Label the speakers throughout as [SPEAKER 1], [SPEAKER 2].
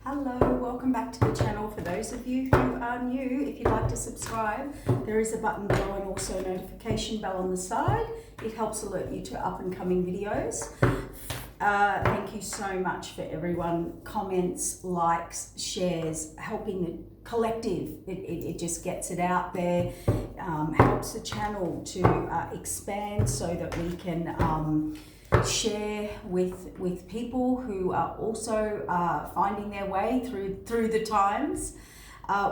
[SPEAKER 1] Hello, welcome back to the channel. For those of you who are new, if you'd like to subscribe, there is a button below and also a notification bell on the side. It helps alert you to up and coming videos. Thank you so much for everyone. Comments, likes, shares, helping the collective. It just gets it out there, helps the channel to expand so that we can share with people who are also finding their way through the times.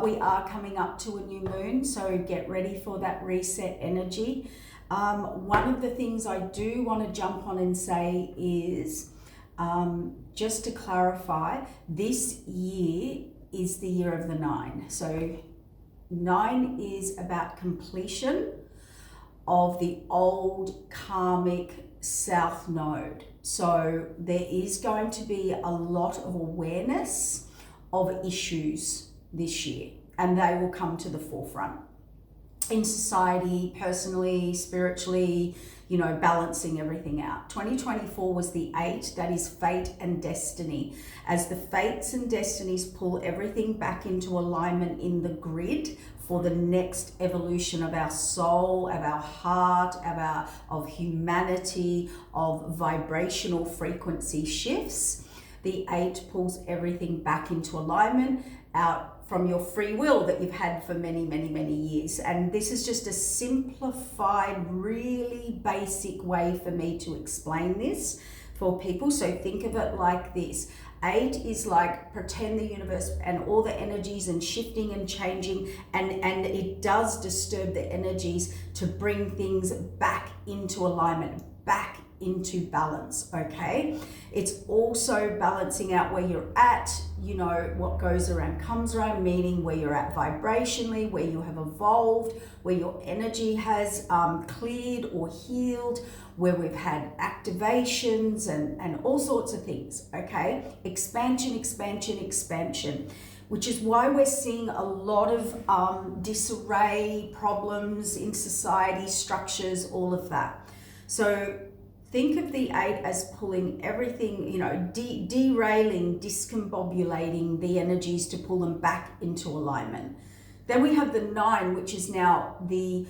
[SPEAKER 1] We are coming up to a new moon, so get ready for that reset energy. One of the things I do want to jump on and say is, just to clarify, this year is the year of the 9. So 9 is about completion of the old karmic south node. So there is going to be a lot of awareness of issues this year, and they will come to the forefront in society, personally, spiritually, balancing everything out. 2024 was the 8, that is fate and destiny. As the fates and destinies pull everything back into alignment in the grid for the next evolution of our soul, of our heart, of humanity, of vibrational frequency shifts. The 8 pulls everything back into alignment out from your free will that you've had for many, many, many years. And this is just a simplified, really basic way for me to explain this for people. So think of it like this. 8 is like pretend the universe and all the energies and shifting and changing, and it does disturb the energies to bring things back into alignment, back into balance, okay? It's also balancing out where you're at, what goes around comes around, meaning where you're at vibrationally, where you have evolved, where your energy has cleared or healed, where we've had activations and all sorts of things, okay? Expansion, which is why we're seeing a lot of disarray, problems in society, structures, all of that. So think of the 8 as pulling everything, derailing, discombobulating the energies to pull them back into alignment. Then we have the 9, which is now the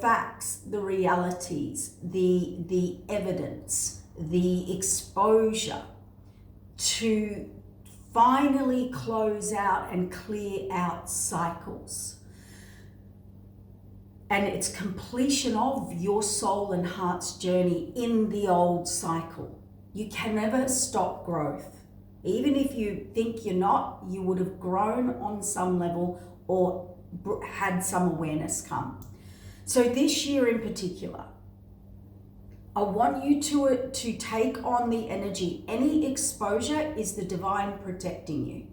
[SPEAKER 1] facts, the realities, the evidence, the exposure to finally close out and clear out cycles. And it's completion of your soul and heart's journey in the old cycle. You can never stop growth. Even if you think you're not, you would have grown on some level or had some awareness come. So this year in particular, I want you to take on the energy. Any exposure is the divine protecting you.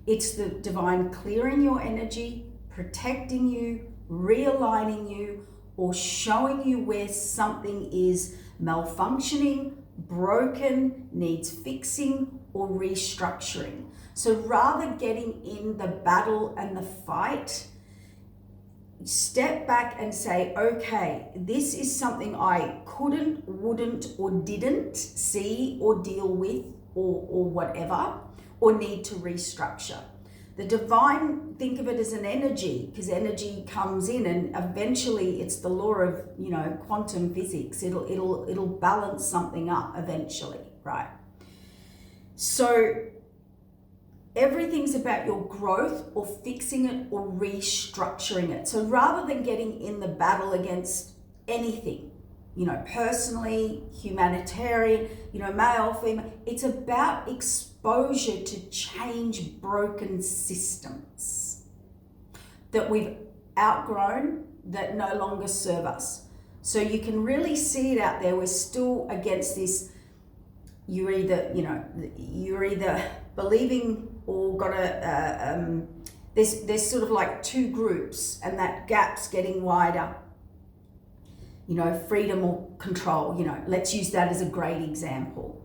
[SPEAKER 1] It's the divine clearing your energy, protecting you, realigning you, or showing you where something is malfunctioning, broken, needs fixing, or restructuring. So rather getting in the battle and the fight, step back and say, okay, this is something I couldn't, wouldn't, or didn't see or deal with or whatever, or need to restructure. The divine, think of it as an energy, because energy comes in and eventually it's the law of, quantum physics. It'll balance something up eventually, right? So everything's about your growth or fixing it or restructuring it. So rather than getting in the battle against anything, personally, humanitarian, male, female, it's about exposure to change broken systems that we've outgrown that no longer serve us. So you can really see it out there. We're still against this. You're either believing or got there's sort of like two groups, and that gap's getting wider. Freedom or control, let's use that as a great example.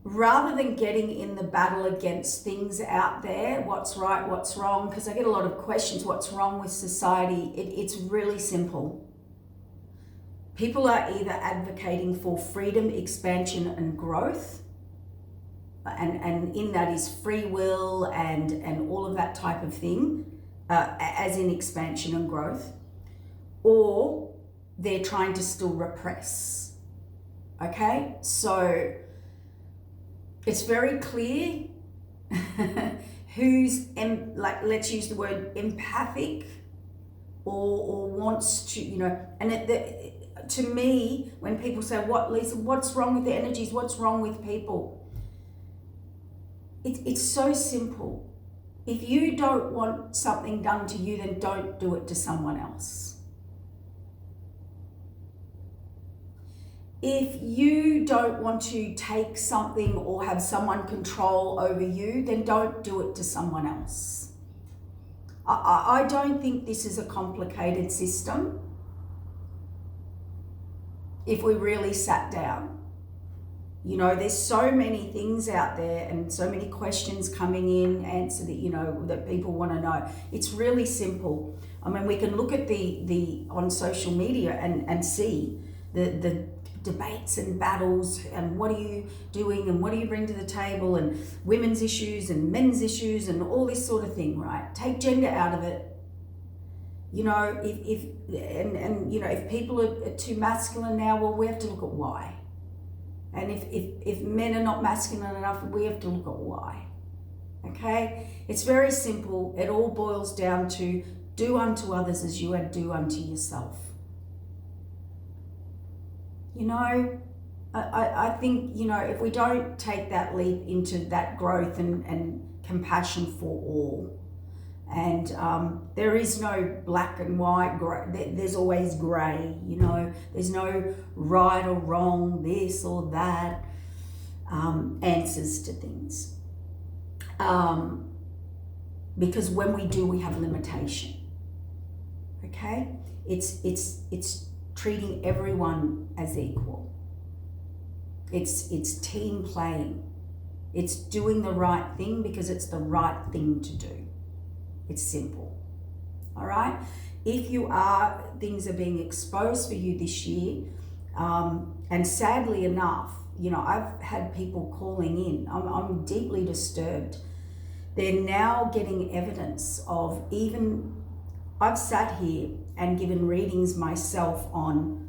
[SPEAKER 1] Rather than getting in the battle against things out there, what's right, what's wrong, because I get a lot of questions, what's wrong with society? It's really simple. People are either advocating for freedom, expansion, and growth, and in that is free will and all of that type of thing, as in expansion and growth, or they're trying to still repress. Okay, so it's very clear who's let's use the word empathic or wants to, and to me, when people say, Lisa, what's wrong with the energies? What's wrong with people? It's so simple. If you don't want something done to you, then don't do it to someone else. If you don't want to take something or have someone control over you, then don't do it to someone else. I don't think this is a complicated system. If we really sat down, there's so many things out there and so many questions coming in, answer that, that people want to know. It's really simple. I mean, we can look at the on social media and see the debates and battles and what are you doing and what do you bring to the table and women's issues and men's issues and all this sort of thing, right? Take gender out of it. If people are too masculine now, well, we have to look at why. And if men are not masculine enough, we have to look at why. Okay? It's very simple. It all boils down to do unto others as you would do unto yourself. I think, if we don't take that leap into that growth and compassion for all, and there is no black and white, there's always grey, there's no right or wrong, this or that, answers to things. Because when we do, we have limitation. Okay? It's treating everyone as equal. It's team playing. It's doing the right thing because it's the right thing to do. It's simple. All right? If things are being exposed for you this year, and sadly enough, I've had people calling in. I'm deeply disturbed. They're now getting evidence of I've sat here and given readings myself on,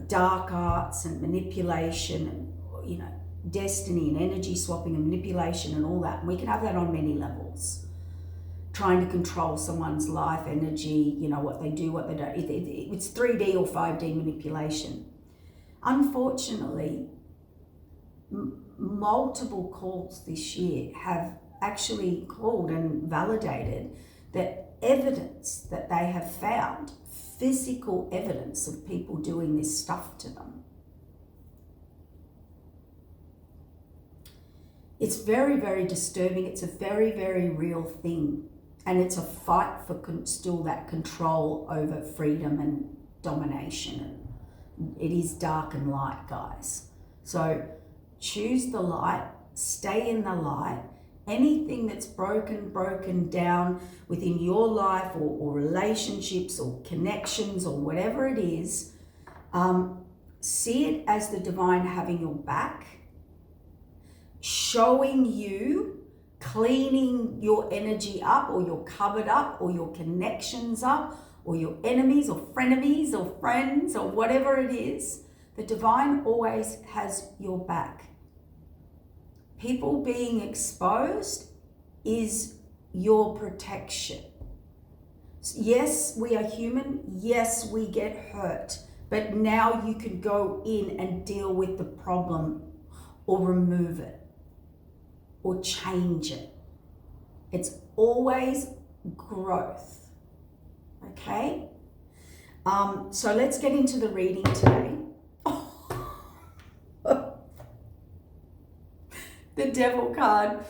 [SPEAKER 1] dark arts and manipulation and, destiny and energy swapping and manipulation and all that. And we can have that on many levels. Trying to control someone's life, energy, what they do, what they don't. It's 3D or 5D manipulation. Unfortunately, multiple calls this year have actually called and validated that evidence that they have found, physical evidence of people doing this stuff to them. It's very, very disturbing. It's a very, very real thing. And it's a fight for still that control over freedom and domination. And it is dark and light, guys. So choose the light, stay in the light. Anything that's broken down within your life or relationships or connections or whatever it is, see it as the divine having your back, showing you, cleaning your energy up or your cupboard up or your connections up or your enemies or frenemies or friends or whatever it is. The divine always has your back. People being exposed is your protection. Yes, we are human. Yes, we get hurt. But now you can go in and deal with the problem or remove it or change it. It's always growth. Okay? So let's get into the reading today. The Devil card,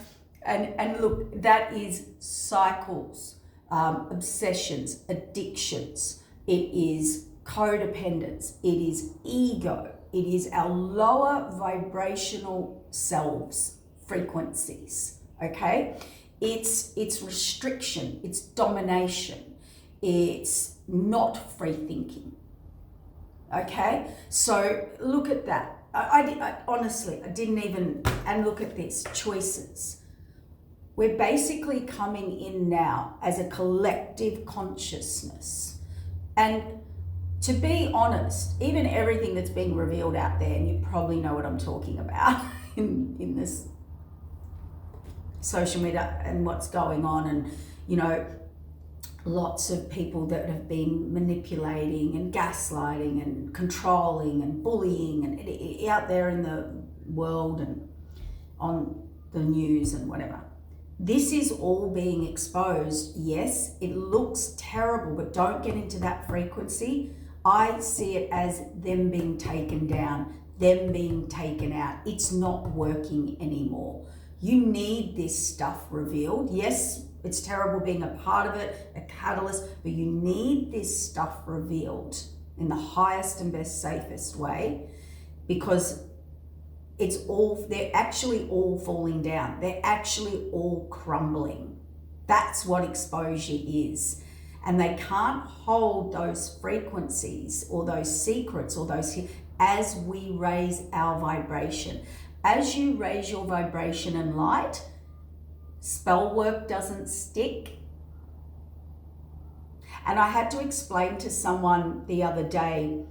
[SPEAKER 1] and look, that is cycles, obsessions, addictions. It is codependence. It is ego. It is our lower vibrational selves, frequencies. Okay, it's restriction. It's domination. It's not free thinking. Okay, so look at that. I honestly, I didn't even, and look at this, choices. We're basically coming in now as a collective consciousness. And to be honest, even everything that's being revealed out there, and you probably know what I'm talking about in this social media and what's going on, and, you know, lots of people that have been manipulating and gaslighting and controlling and bullying and out there in the world and on the news and whatever. This is all being exposed. Yes, it looks terrible, but don't get into that frequency. I see it as them being taken down, them being taken out. It's not working anymore. You need this stuff revealed. Yes, it's terrible being a part of it, a catalyst, but you need this stuff revealed in the highest and best, safest way, because they're actually all falling down. They're actually all crumbling. That's what exposure is. And they can't hold those frequencies or those secrets or those, as we raise our vibration. As you raise your vibration and light, spell work doesn't stick. And I had to explain to someone the other day,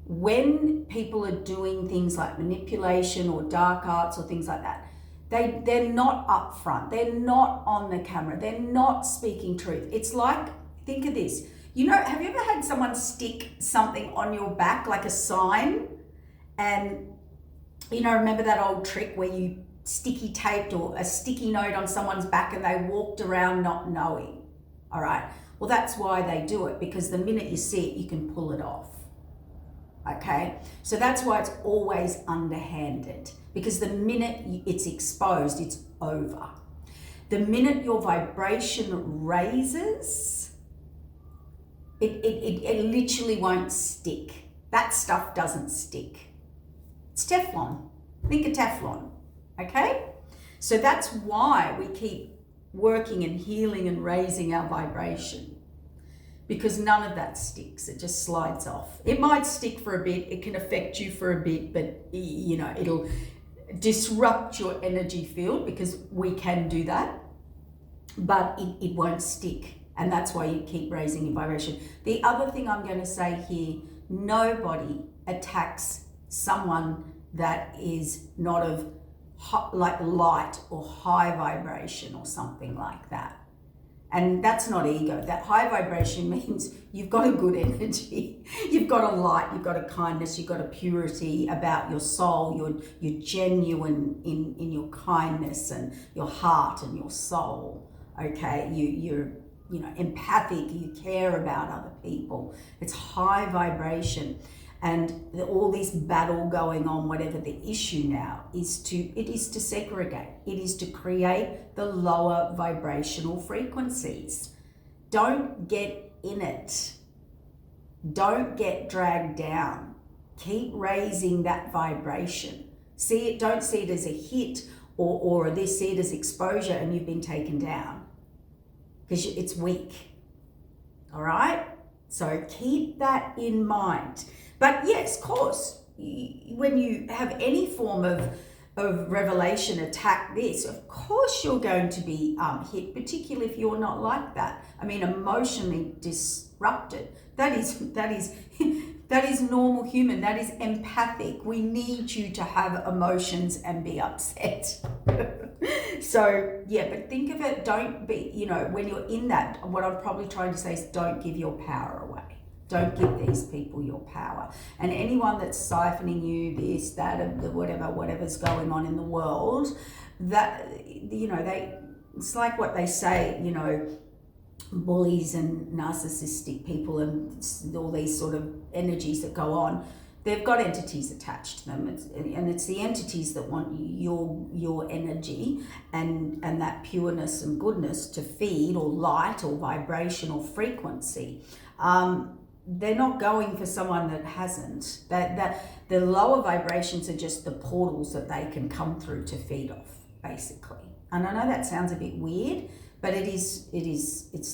[SPEAKER 1] when people are doing things like manipulation or dark arts or things like that, they're not upfront, they're not on the camera, they're not speaking truth. It's like, think of this, you know, have you ever had someone stick something on your back like a sign? And, you know, remember that old trick where you sticky taped or a sticky note on someone's back and they walked around not knowing? All right, well, that's why they do it, because the minute you see it, you can pull it off. Okay, so that's why it's always underhanded, because the minute it's exposed, it's over. The minute your vibration raises, it literally won't stick. That stuff doesn't stick. It's Teflon. Think of Teflon, okay? So that's why we keep working and healing and raising our vibration, because none of that sticks. It just slides off. It might stick for a bit, it can affect you for a bit, but, you know, it'll disrupt your energy field, because we can do that, but it won't stick. And that's why you keep raising your vibration. The other thing I'm going to say here, nobody attacks someone that is not of like light or high vibration or something like that. And that's not ego. That high vibration means you've got a good energy, you've got a light, you've got a kindness, you've got a purity about your soul, you're genuine in your kindness and your heart and your soul. Okay, you're empathic, you care about other people. It's high vibration. And all this battle going on, whatever the issue now, it is to segregate. It is to create the lower vibrational frequencies. Don't get in it. Don't get dragged down. Keep raising that vibration. Don't see it as a hit or see it as exposure and you've been taken down, because it's weak. All right? So keep that in mind. But yes, of course, when you have any form of revelation attack this, of course you're going to be hit, particularly if you're not like that. I mean, emotionally disrupted. That is normal human. That is empathic. We need you to have emotions and be upset. So yeah, but think of it, don't be, when you're in that, what I'm probably trying to say is don't give your power away. Don't give these people your power. And anyone that's siphoning you this, that, whatever's going on in the world, that, it's like what they say, bullies and narcissistic people and all these sort of energies that go on, they've got entities attached to them. It's the entities that want your energy and that pureness and goodness to feed, or light or vibration or frequency. They're not going for someone that hasn't. That the lower vibrations are just the portals that they can come through to feed off, basically. And I know that sounds a bit weird, but it's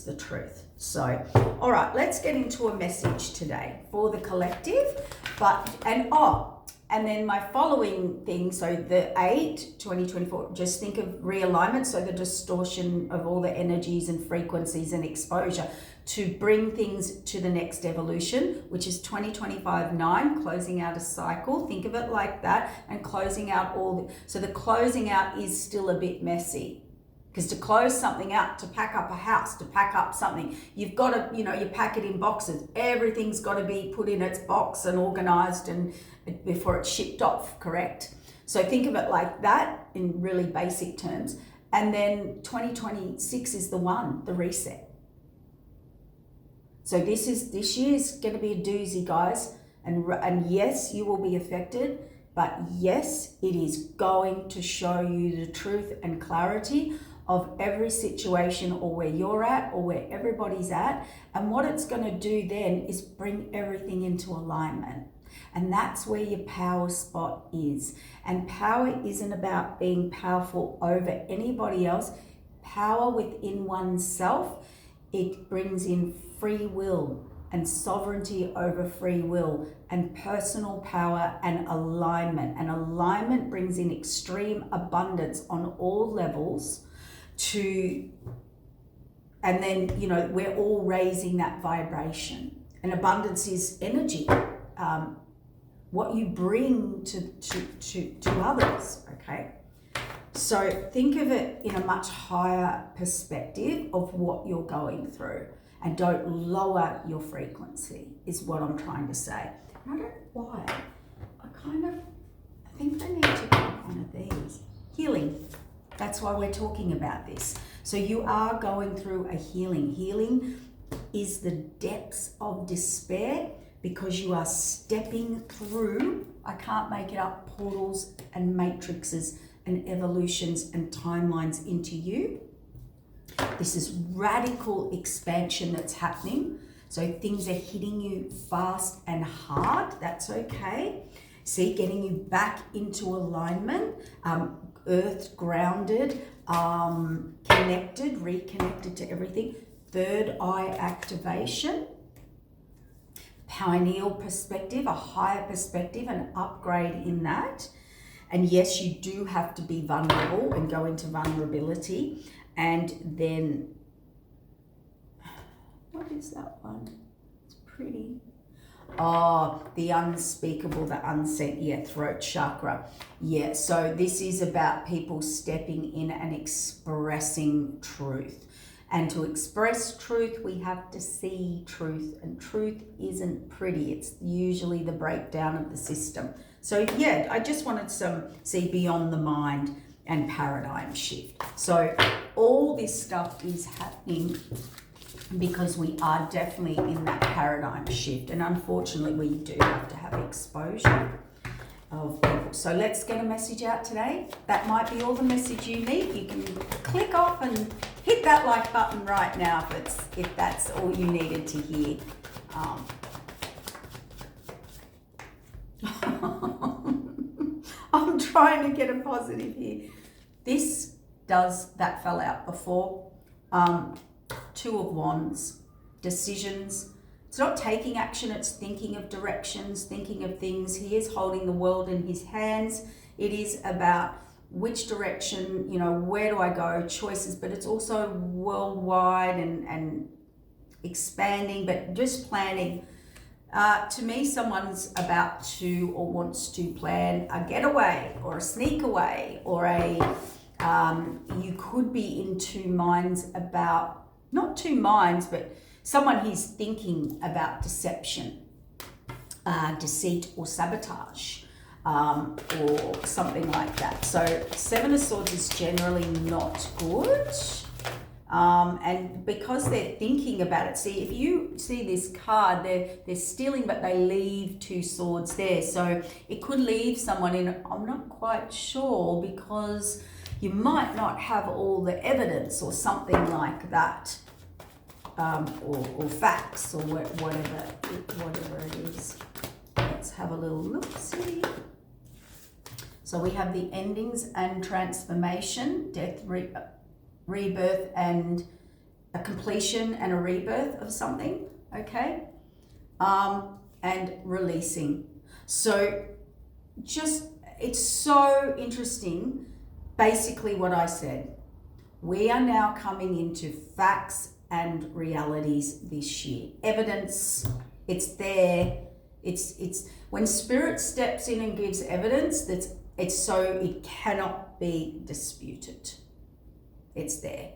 [SPEAKER 1] the truth. So, all right, let's get into a message today for the collective. And then my following thing, so the 8, 2024, just think of realignment, so the distortion of all the energies and frequencies and exposure to bring things to the next evolution, which is 2025, 9, closing out a cycle. Think of it like that, and closing out so the closing out is still a bit messy. Because to close something out, to pack up a house, to pack up something, you've got to, you pack it in boxes. Everything's got to be put in its box and organized and before it's shipped off, correct? So think of it like that in really basic terms. And then 2026 is the one, the reset. So this year's going to be a doozy, guys. And yes, you will be affected, but yes, it is going to show you the truth and clarity of every situation, or where you're at, or where everybody's at. And what it's going to do then is bring everything into alignment. And that's where your power spot is. And power isn't about being powerful over anybody else. Power within oneself, it brings in free will and sovereignty over free will and personal power and alignment. And alignment brings in extreme abundance on all levels and then, we're all raising that vibration. And abundance is energy, what you bring to others, okay? So think of it in a much higher perspective of what you're going through, and don't lower your frequency, is what I'm trying to say. And I don't know why. I think I need to get one of these. Healing. That's why we're talking about this. So you are going through a healing. Healing is the depths of despair, because you are stepping through, I can't make it up, portals and matrices and evolutions and timelines into you. This is radical expansion that's happening. So things are hitting you fast and hard. That's okay. See, getting you back into alignment, earth grounded, connected, reconnected to everything. Third eye activation. Pineal perspective, a higher perspective, an upgrade in that. And yes, you do have to be vulnerable and go into vulnerability. And then, what is that one? It's pretty. Oh, the unspeakable, the unsaid, throat chakra. Yeah, so this is about people stepping in and expressing truth. And to express truth, we have to see truth. And truth isn't pretty. It's usually the breakdown of the system. So yeah, I just wanted to see beyond the mind and paradigm shift. So all this stuff is happening because we are definitely in that paradigm shift. And unfortunately, we do have to have exposure of people. So let's get a message out today. That might be all the message you need. You can click off and hit that like button right now if that's all you needed to hear. I'm trying to get a positive here. That fell out before. Two of Wands, decisions. It's not taking action, it's thinking of directions, thinking of things. He is holding the world in his hands. It is about which direction, where do I go, choices, but it's also worldwide and expanding, but just planning. To me, someone's about to or wants to plan a getaway or a sneak away, or you could be in two minds about, not two minds, but someone who's thinking about deception, deceit or sabotage, or something like that. So Seven of Swords is generally not good. And because they're thinking about it, see, if you see this card, they're stealing, but they leave two swords there. So it could leave someone in, I'm not quite sure, because you might not have all the evidence or something like that, or facts or whatever it is. Let's have a little look, see. So we have the endings and transformation, death, rebirth, and a completion and a rebirth of something, okay? And releasing. So it's so interesting. Basically what I said, we are now coming into facts and realities this year. Evidence, it's there. It's when Spirit steps in and gives evidence, it's so it cannot be disputed. It's there.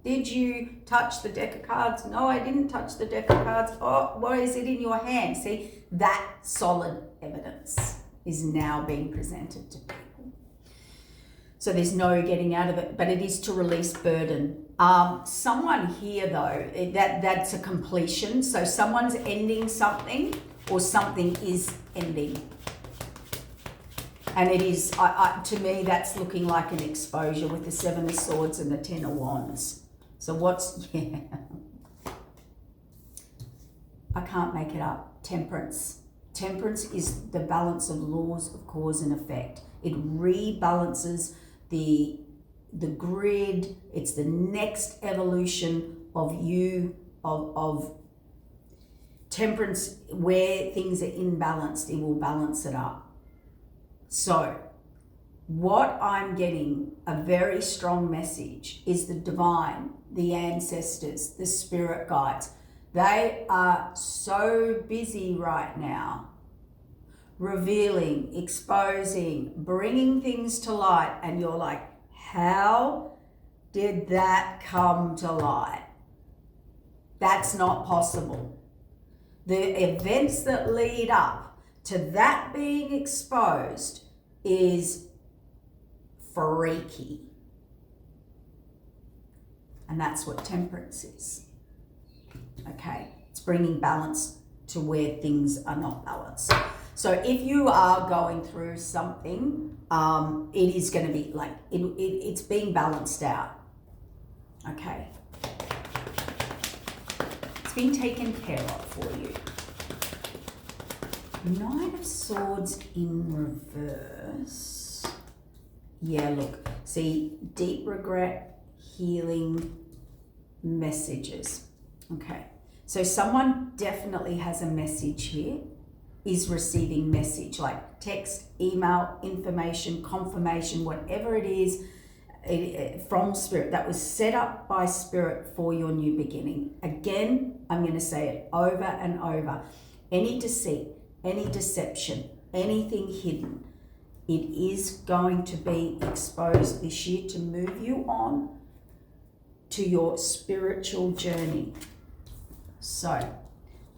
[SPEAKER 1] Did you touch the deck of cards? No, I didn't touch the deck of cards. Oh, what is it in your hand? See, that solid evidence is now being presented to people. So there's no getting out of it, but it is to release burden. Someone here though, that's a completion. So someone's ending something or something is ending. And it is, to me, that's looking like an exposure with the Seven of Swords and the Ten of Wands. So I can't make it up. Temperance. Temperance is the balance of laws of cause and effect. It rebalances the grid. It's the next evolution of of temperance. Where things are imbalanced, it will balance it up. So what I'm getting, a very strong message, is the divine, the ancestors, the spirit guides. They are so busy right now revealing, exposing, bringing things to light, and you're like, how did that come to light? That's not possible. The events that lead up to that being exposed is freaky. And that's what temperance is. Okay, it's bringing balance to where things are not balanced. So if you are going through something, it is going to be like, it's being balanced out. Okay. It's being taken care of for you. Nine of Swords in reverse. Yeah, look. See, deep regret, healing, messages. Okay. So someone definitely has a message here, is receiving message, like text, email, information, confirmation, whatever it is from Spirit that was set up by Spirit for your new beginning. Again, I'm going to say it over and over. Any deceit, any deception, anything hidden, it is going to be exposed this year to move you on to your spiritual journey. So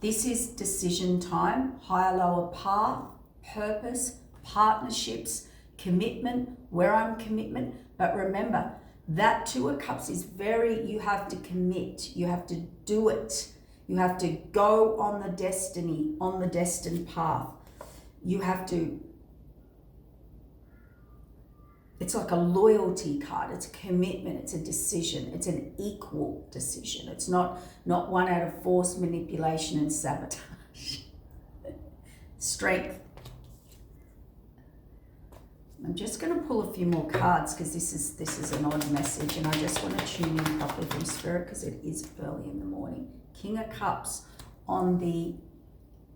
[SPEAKER 1] this is decision time, higher lower path, purpose, partnerships, commitment, where I'm commitment. But remember, that Two of Cups is you have to commit, you have to do it. You have to go on the destiny, on the destined path. You have to, it's like a loyalty card. It's a commitment. It's a decision. It's an equal decision. It's not one out of force, manipulation, and sabotage. Strength. I'm just going to pull a few more cards because this is an odd message, and I just want to tune in properly from Spirit because it is early in the morning. King of Cups on the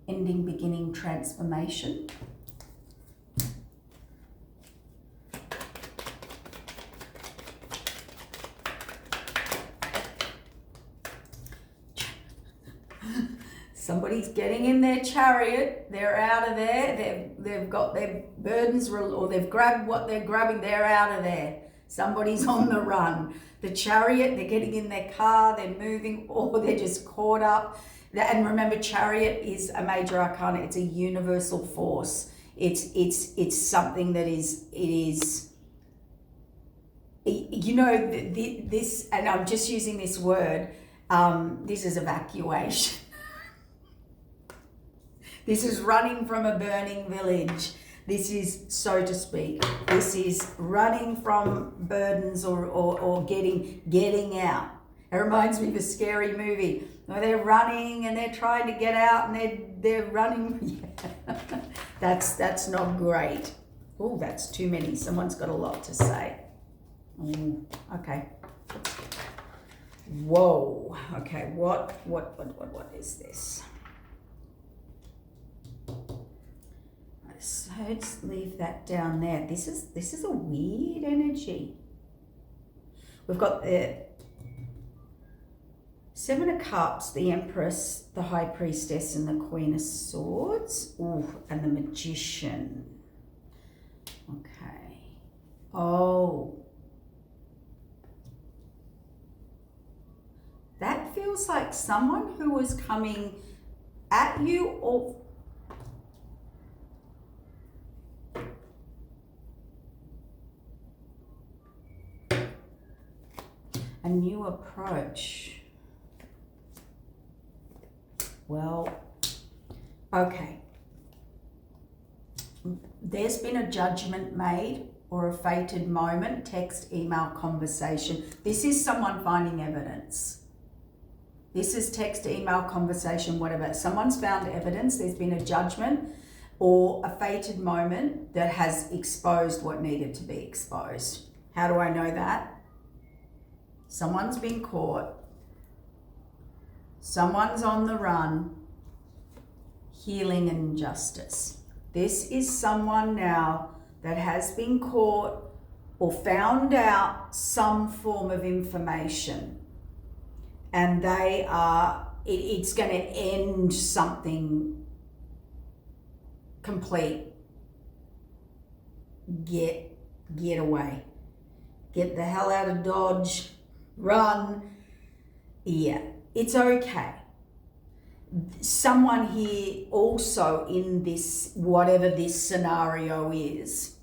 [SPEAKER 1] ending, beginning, transformation. Somebody's getting in their chariot. They're out of there. They've got their burdens, or they've grabbed what they're grabbing. They're out of there. Somebody's on the run. The chariot, they're getting in their car, they're moving, or they're just caught up. And remember, chariot is a major arcana. It's a universal force. It's something that is, you know, this, and I'm just using this word, this is evacuation. This is running from a burning village. This is, so to speak, this is running from burdens or getting out. It reminds me of a scary movie where they're running and they're trying to get out and they're running. Yeah. That's not great. Oh, that's too many. Someone's got a lot to say. Okay. Whoa. Okay. What is this? so let's leave that down there. This is a weird energy. We've got the Seven of Cups, the Empress, the High Priestess, and the Queen of Swords. Ooh, and the Magician. Okay. Oh. That feels like someone who was coming at you or a new approach. Well, okay. There's been a judgment made or a fated moment, text, email, conversation. This is someone finding evidence. This is text, email, conversation, whatever. Someone's found evidence. There's been a judgment or a fated moment that has exposed what needed to be exposed. How do I know that? Someone's been caught. Someone's on the run. Healing and justice. This is someone now that has been caught or found out some form of information. And they are, it's going to end something complete. Get away. Get the hell out of Dodge. Run. Yeah, it's okay. Someone here also in this, whatever this scenario is,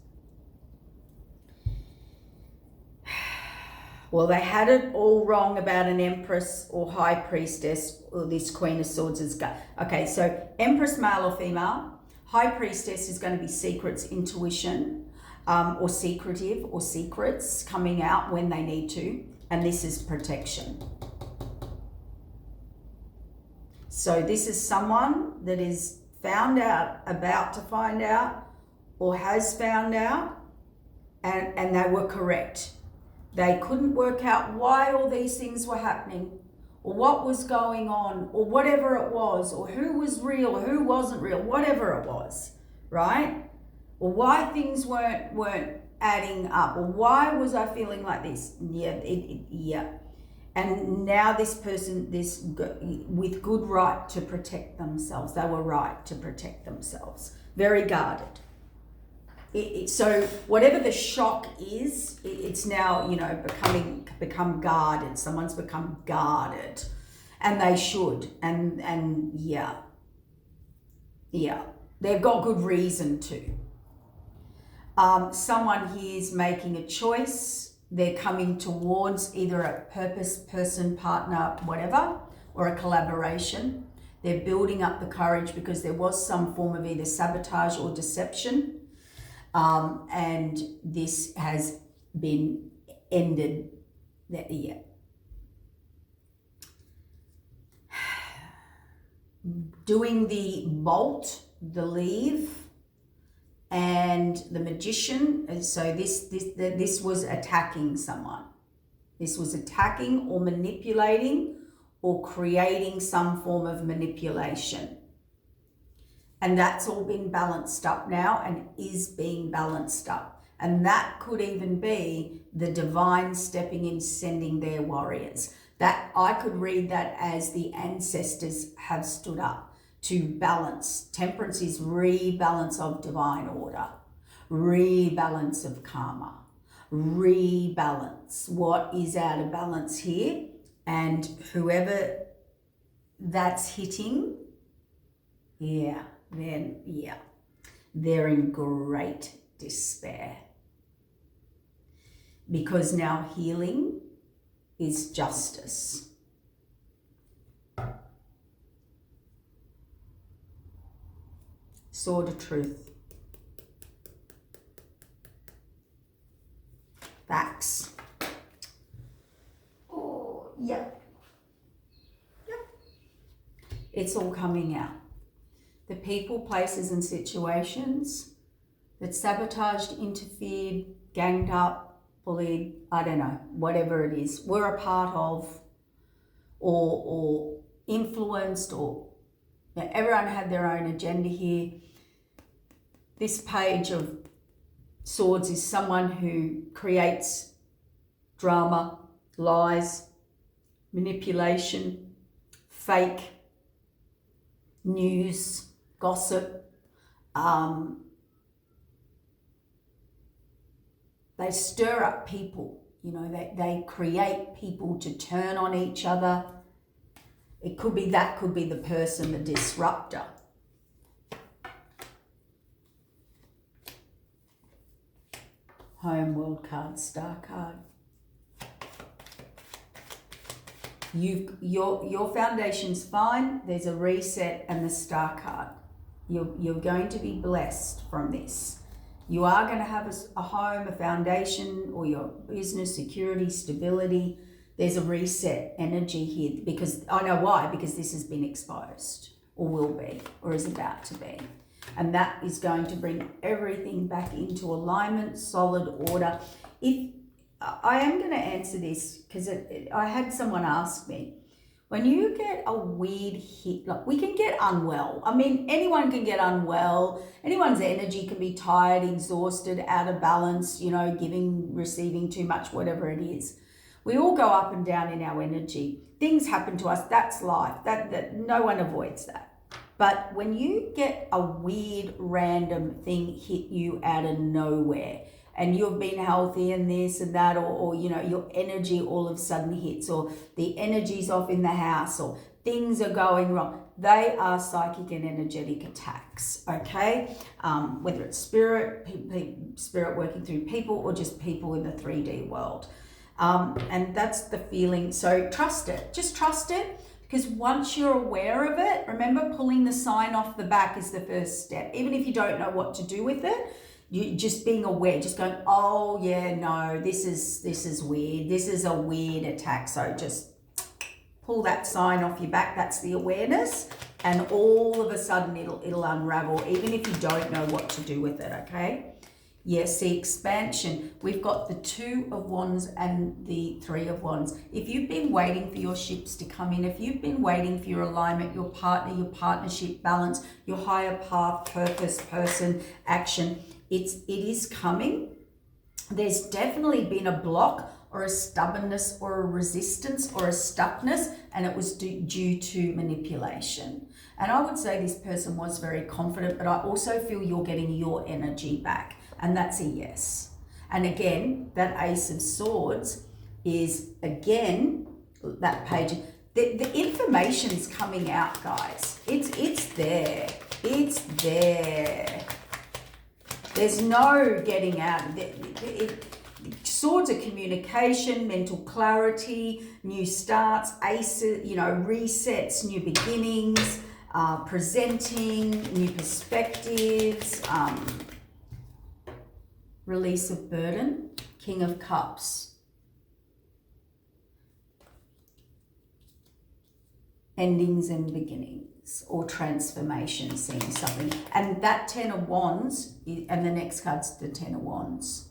[SPEAKER 1] well, they had it all wrong about an Empress or High Priestess or this Queen of Swords is okay, so Empress, male or female. High Priestess is going to be secrets, intuition, or secretive or secrets coming out when they need to. And this is protection. So this is someone that is found out, about to find out, or has found out, and they were correct. They couldn't work out why all these things were happening, or what was going on, or whatever it was, or who was real, or who wasn't real, whatever it was, right? Or why things weren't adding up, or why was I feeling like this? Yeah. And now this person, with good right to protect themselves. They were right to protect themselves. Very guarded. So whatever the shock is, it's now, become guarded. Someone's become guarded. And they should. And yeah. They've got good reason to. Someone here is making a choice. They're coming towards either a purpose, person, partner, whatever, or a collaboration. They're building up the courage because there was some form of either sabotage or deception. And this has been ended. Yeah. Doing the bolt, the leave, and the Magician. So this was attacking someone. This was attacking or manipulating or creating some form of manipulation. And that's all been balanced up now and is being balanced up. And that could even be the divine stepping in, sending their warriors. That I could read that as the ancestors have stood up to balance. Temperance is rebalance of divine order, rebalance of karma, rebalance. What is out of balance here? And whoever that's hitting, they're in great despair. Because now healing is justice. Sword of truth. Facts. Oh, yep. It's all coming out. The people, places and situations that sabotaged, interfered, ganged up, bullied, I don't know, whatever it is, were a part of or influenced, or everyone had their own agenda here. This Page of Swords is someone who creates drama, lies, manipulation, fake news, gossip. They stir up people. You know, they create people to turn on each other. It could be the person, the disruptor. Home, World card, Star card. Your foundation's fine. There's a reset and the Star card. You're going to be blessed from this. You are going to have a home, a foundation, or your business, security, stability. There's a reset energy here because I know why, because this has been exposed or will be or is about to be. And that is going to bring everything back into alignment, solid order. If I am going to answer this because I had someone ask me, when you get a weird hit, like we can get unwell. I mean, anyone can get unwell. Anyone's energy can be tired, exhausted, out of balance, you know, giving, receiving too much, whatever it is. We all go up and down in our energy. Things happen to us. That's life. That no one avoids that. But when you get a weird, random thing hit you out of nowhere, and you've been healthy and this and that, or you know, your energy all of a sudden hits, or the energy's off in the house, or things are going wrong, they are psychic and energetic attacks, okay? Whether it's spirit working through people, or just people in the 3D world. And that's the feeling. So trust it. Just trust it. Because once you're aware of it, remember, pulling the sign off the back is the first step. Even if you don't know what to do with it, you just being aware, just going, oh yeah, no, this is weird. This is a weird attack. So just pull that sign off your back. That's the awareness. And all of a sudden it'll unravel, even if you don't know what to do with it, okay? Yes, the expansion. We've got the 2 of Wands and the 3 of Wands. If you've been waiting for your ships to come in, if you've been waiting for your alignment, your partner, your partnership, balance, your higher path, purpose, person, action, it is coming. There's definitely been a block or a stubbornness or a resistance or a stuckness, and it was due to manipulation. And I would say this person was very confident, but I also feel you're getting your energy back. And that's a yes. And again, that Ace of Swords is, again, that page. The information's coming out, guys. It's there. It's there. There's no getting out. Swords of communication, mental clarity, new starts, aces, you know, resets, new beginnings, presenting, new perspectives, release of burden, King of Cups, endings and beginnings, or transformation, seeing something. And that 10 of Wands, and the next card's the 10 of Wands.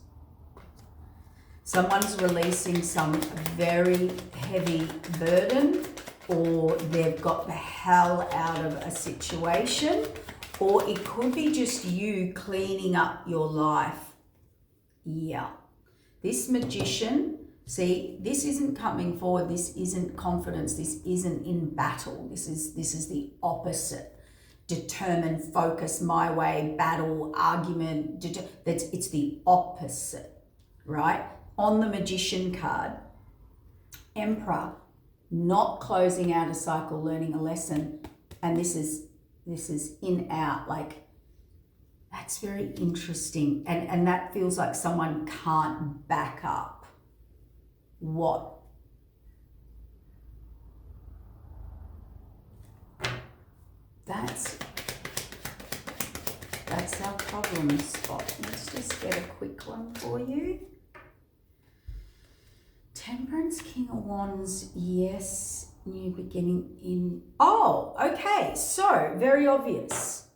[SPEAKER 1] Someone's releasing some very heavy burden, or they've got the hell out of a situation, or it could be just you cleaning up your life. Yeah. This Magician, see, this isn't coming forward. This isn't confidence. This isn't in battle. This is the opposite. Determined, focus, my way, battle, argument. It's the opposite, right? On the Magician card, Emperor, not closing out a cycle, learning a lesson, and this is in, out, like, that's very interesting. And that feels like someone can't back up what that's our problem spot. Let's just get a quick one for you. Temperance, King of Wands, yes, new beginning in, oh, okay, so very obvious.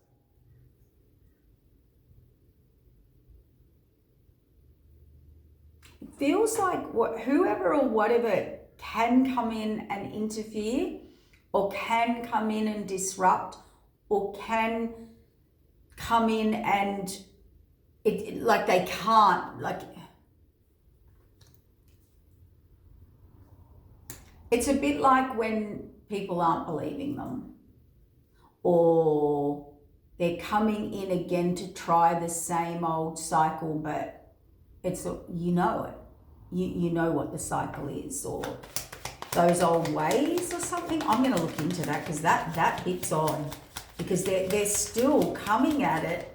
[SPEAKER 1] It feels like whoever or whatever can come in and interfere, or can come in and disrupt, or can come in and like they can't, like, it's a bit like when people aren't believing them, or they're coming in again to try the same old cycle, but it's, you know it. You know what the cycle is, or those old ways or something. I'm going to look into that, because that bit's odd, because they're still coming at it.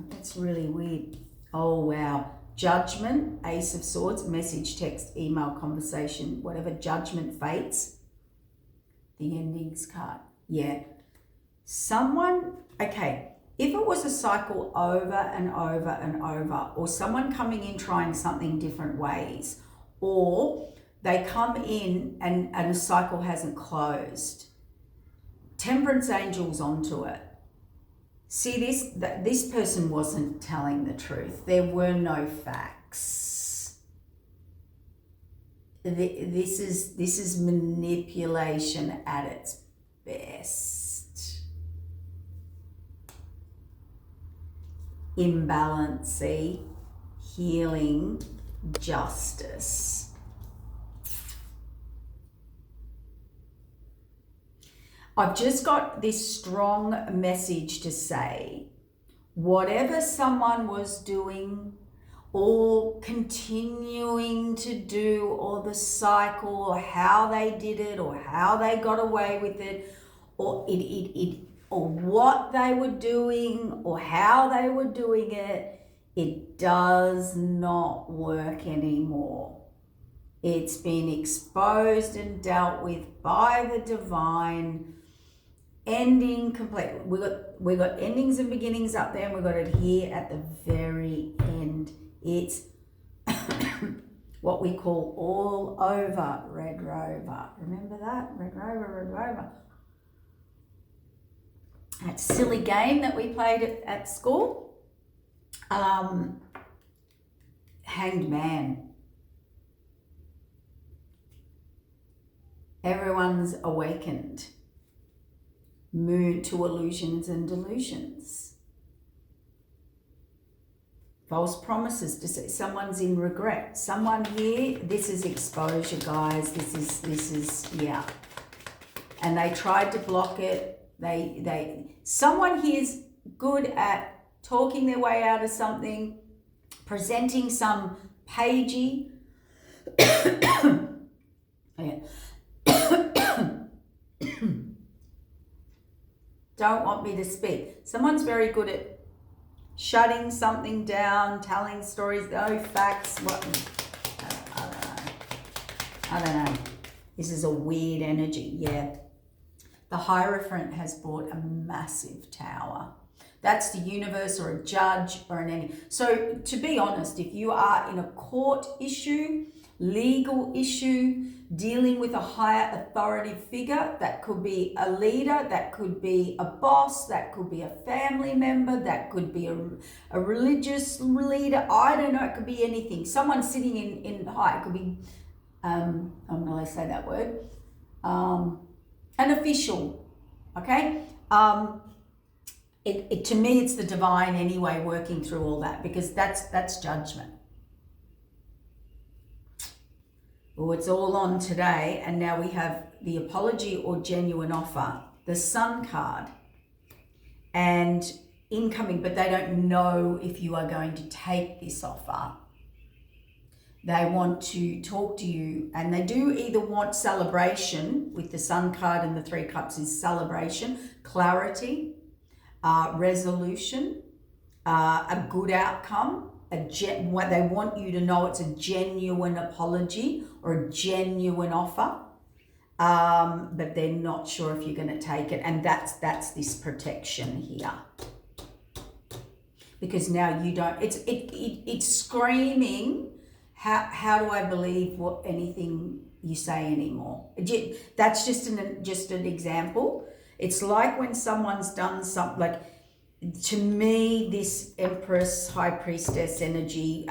[SPEAKER 1] That's really weird. Oh, wow. Judgment, Ace of Swords, message, text, email, conversation, whatever. Judgment, fates. The endings card. Yeah. Someone, okay, if it was a cycle over and over and over, or someone coming in trying something different ways, or they come in and a cycle hasn't closed, Temperance Angel's onto it. See, this person wasn't telling the truth. There were no facts. This is manipulation at its best. Imbalance, see? Healing, justice. I've just got this strong message to say, whatever someone was doing or continuing to do, or the cycle, or how they did it, or how they got away with it, or or what they were doing, or how they were doing it, it does not work anymore. It's been exposed and dealt with by the divine. Ending complete. We got endings and beginnings up there, and we got it here at the very end. It's what we call all over Red Rover. Remember that? Red Rover, Red Rover. That silly game that we played at school. Hanged Man. Everyone's awakened. Moon to illusions and delusions. False promises to say someone's in regret. Someone here, this is exposure, guys. This is yeah. And they tried to block it. Someone here's good at talking their way out of something, presenting some pagey. Yeah. Don't want me to speak. Someone's very good at shutting something down, telling stories, no facts. What? I don't know. This is a weird energy, yeah. The Hierophant has brought a massive tower. That's the universe, or a judge, or an enemy. So to be honest, if you are in a court issue, legal issue, dealing with a higher authority figure, that could be a leader, that could be a boss, that could be a family member, that could be a religious leader, I don't know, it could be anything. Someone sitting in high, it could be, I'm going to say that word, an official, okay? To me, it's the divine anyway, working through all that, because that's judgment. Well, it's all on today, and now we have the apology or genuine offer, the Sun card, and incoming, but they don't know if you are going to take this offer. They want to talk to you, and they do either want celebration, with the Sun card and the Three Cups is celebration, clarity, resolution, a good outcome, what they want you to know, it's a genuine apology or a genuine offer, but they're not sure if you're going to take it, and that's this protection here, because now you don't. It's screaming. How do I believe anything you say anymore? That's just an example. It's like when someone's done something, like, to me, this Empress, High Priestess energy,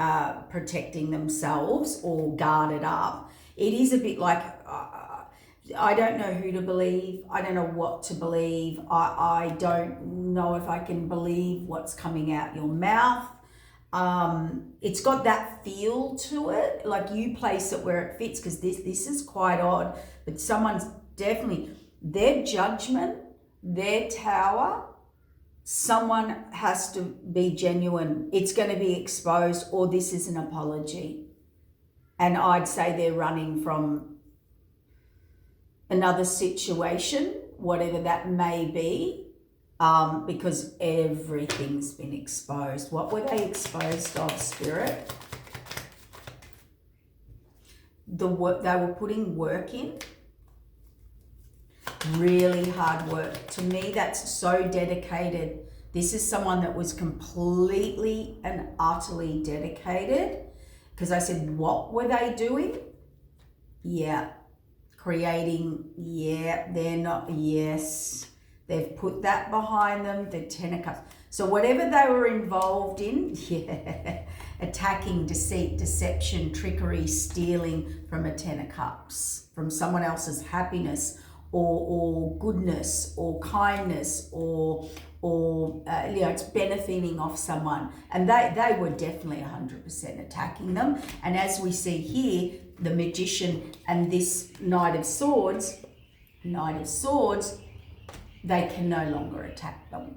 [SPEAKER 1] protecting themselves or guarded up, it is a bit like, I don't know who to believe. I don't know what to believe. I don't know if I can believe what's coming out your mouth. It's got that feel to it, like you place it where it fits, because this is quite odd, but someone's definitely, their judgment, their tower, someone has to be genuine. It's going to be exposed, or this is an apology. And I'd say they're running from another situation, whatever that may be, because everything's been exposed. What were they exposed of, Spirit? The work they were putting work in, really hard work. To me, that's so dedicated. This is someone that was completely and utterly dedicated, because I said, what were they doing? Yeah. Creating, yeah, they're not, yes, they've put that behind them, the Ten of Cups. So whatever they were involved in, yeah, attacking, deceit, deception, trickery, stealing from a Ten of Cups, from someone else's happiness or goodness or kindness or it's benefiting off someone. And they were definitely 100% attacking them. And as we see here, the Magician and this Knight of Swords, they can no longer attack them.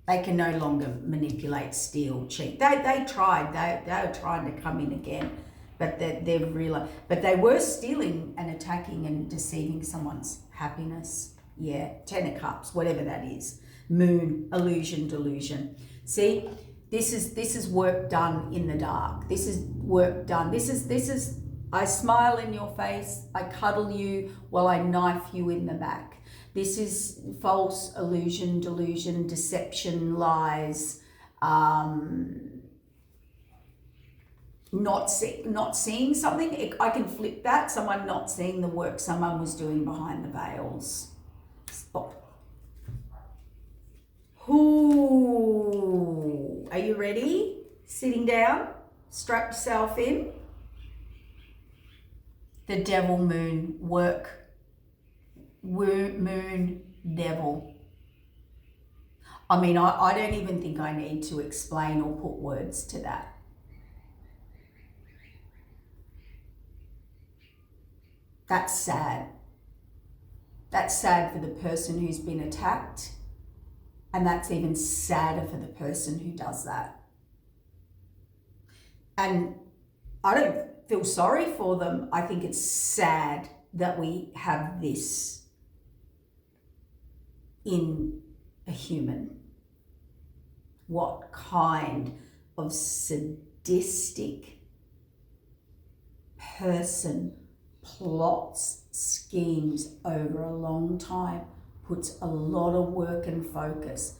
[SPEAKER 1] They can no longer manipulate, steal, cheat. They tried. They were trying to come in again, but they've realized. But they were stealing and attacking and deceiving someone's happiness. Yeah, Ten of Cups, whatever that is. Moon, illusion, delusion. See, this is work done in the dark. This is work done. This is. I smile in your face. I cuddle you while I knife you in the back. This is false, illusion, delusion, deception, lies, not seeing something. I can flip that. Someone not seeing the work someone was doing behind the veils. Stop. Ooh. Are you ready? Sitting down, strap yourself in. The Devil, Moon, work. Moon, Devil. I mean, I don't even think I need to explain or put words to that. That's sad. That's sad for the person who's been attacked. And that's even sadder for the person who does that. And I don't feel sorry for them. I think it's sad that we have this in a human. What kind of sadistic person plots, schemes over a long time, puts a lot of work and focus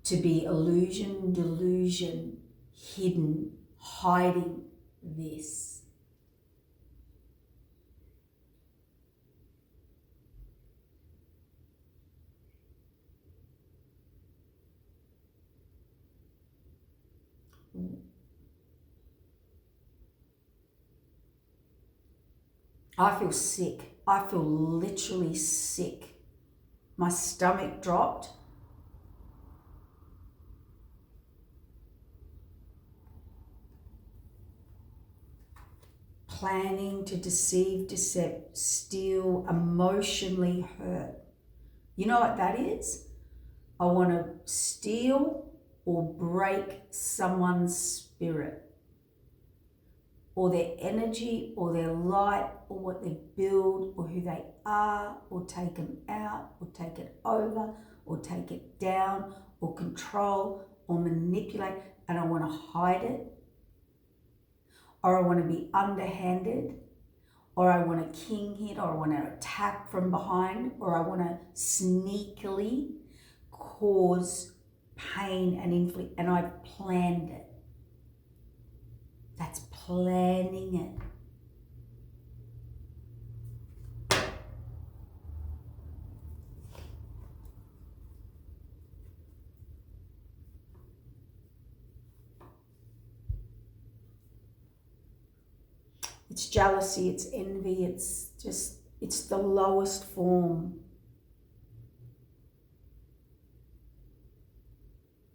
[SPEAKER 1] to be illusion, delusion, hidden, hiding this. I feel sick. I feel literally sick. My stomach dropped. Planning to deceive, decept, steal, emotionally hurt. You know what that is? I want to steal or break someone's spirit, or their energy, or their light, or what they build, or who they are, or take them out, or take it over, or take it down, or control, or manipulate, and I want to hide it, or I want to be underhanded, or I want to king hit, or I want to attack from behind, or I want to sneakily cause pain and inflict, and I've planned it. That's planning it. It's jealousy, it's envy, it's just It's the lowest form.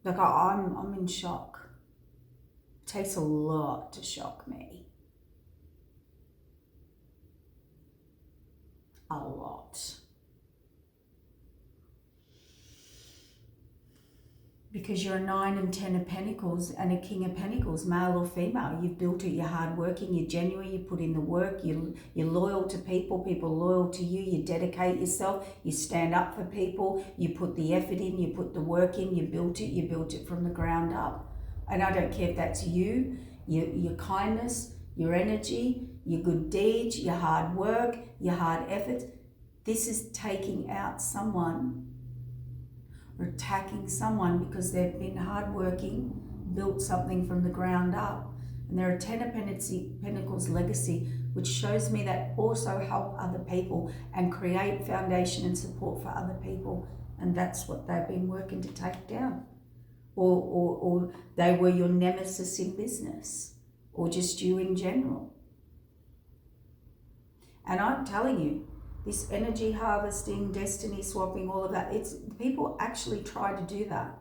[SPEAKER 1] Like I'm in shock. It takes a lot to shock me. A lot. Because you're a 9 and 10 of Pentacles and a King of Pentacles, male or female. You've built it, you're hardworking, you're genuine, you put in the work, you're loyal to people, people are loyal to you, you dedicate yourself, you stand up for people, you put the effort in, you put the work in, you built it from the ground up. And I don't care if that's you, your kindness, your energy, your good deeds, your hard work, your hard efforts. This is taking out someone or attacking someone because they've been hardworking, built something from the ground up. And they're a 10 of Pentacles legacy, which shows me that also help other people and create foundation and support for other people. And that's what they've been working to take down. Or they were your nemesis in business, or just you in general. And I'm telling you, this energy harvesting, destiny swapping, all of that, it's people actually try to do that.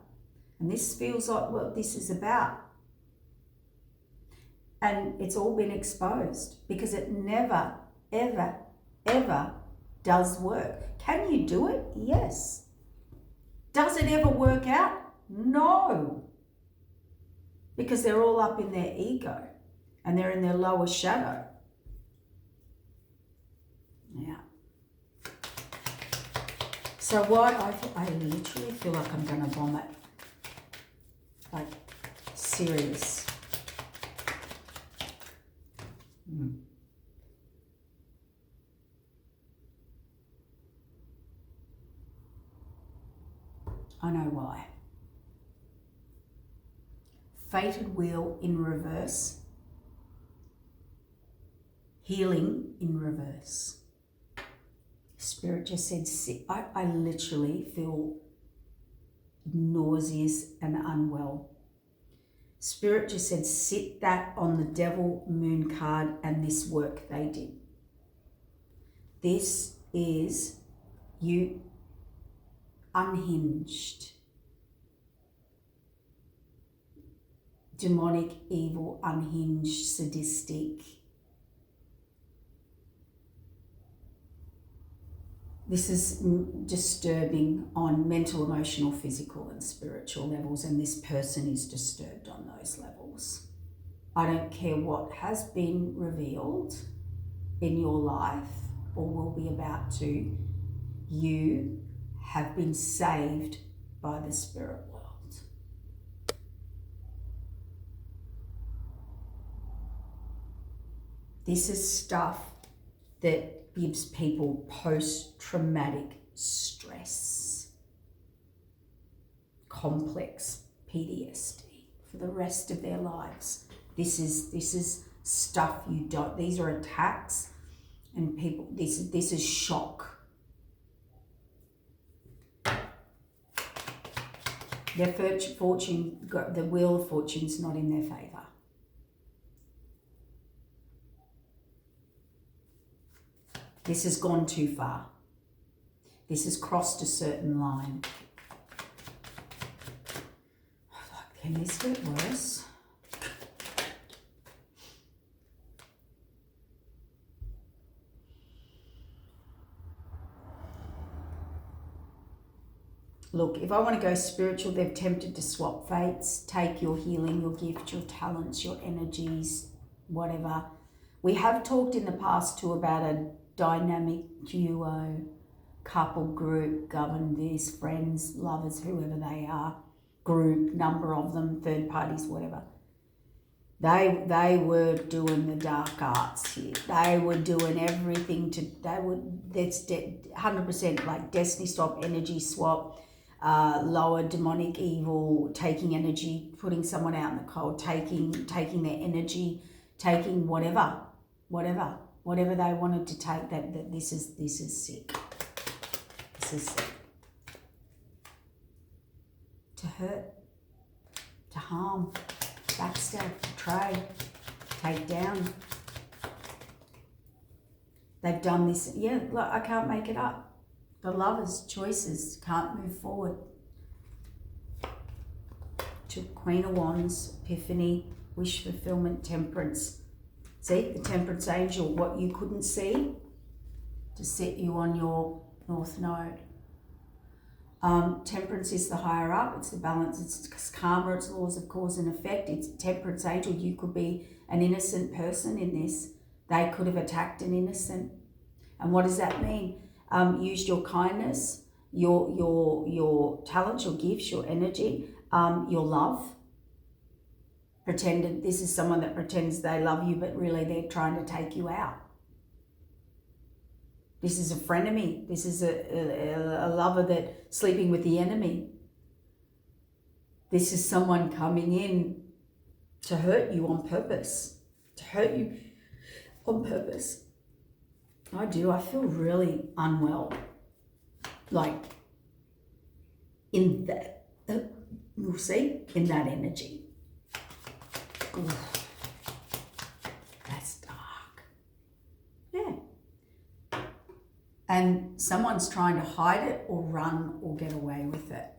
[SPEAKER 1] And this feels like what this is about. And it's all been exposed because it never, ever, ever does work. Can you do it? Yes. Does it ever work out? No. Because they're all up in their ego and they're in their lower shadow. Yeah. So what I literally feel like I'm going to vomit, like serious. I know why. Fated wheel in reverse, healing in reverse. Spirit just said, sit. I literally feel nauseous and unwell. Spirit just said, sit that on the devil moon card and this work they did. This is you unhinged, demonic, evil, unhinged, sadistic. This is disturbing on mental, emotional, physical, and spiritual levels, and this person is disturbed on those levels. I don't care what has been revealed in your life or will be about to. You have been saved by the spirit world. This is stuff that gives people post-traumatic stress, complex PTSD for the rest of their lives. This is stuff you don't. These are attacks, and people. This is shock. Their fortune, the wheel of fortune's not in their favour. This has gone too far. This has crossed a certain line. Can this get worse? Look, if I want to go spiritual, they've tempted to swap fates, take your healing, your gift, your talents, your energies, whatever. We have talked in the past too about a dynamic duo, couple, group, govern this, friends, lovers, whoever they are, group, number of them, third parties, whatever. They were doing the dark arts here. They were doing everything that's 100% like destiny swap, energy swap, lower demonic evil, taking energy, putting someone out in the cold, taking their energy, taking whatever they wanted to take. That this is sick. This is sick. To hurt, to harm, backstab, betray, take down. They've done this. Yeah, look, I can't make it up. The Lovers, choices, can't move forward. To Queen of Wands, Epiphany, wish fulfillment, Temperance. See, the Temperance angel, what you couldn't see, to set you on your North Node. Temperance is the higher up, it's the balance, it's karma, it's laws of cause and effect, it's Temperance angel. You could be an innocent person in this. They could have attacked an innocent. And what does that mean? Used your kindness, your talents, your gifts, your energy, your love. Pretended, this is someone that pretends they love you, but really they're trying to take you out. This is a frenemy. This is a lover that's sleeping with the enemy. This is someone coming in to hurt you on purpose. To hurt you on purpose. I feel really unwell. Like, in that, you'll see, in that energy. Ooh, that's dark. Yeah. And someone's trying to hide it or run or get away with it.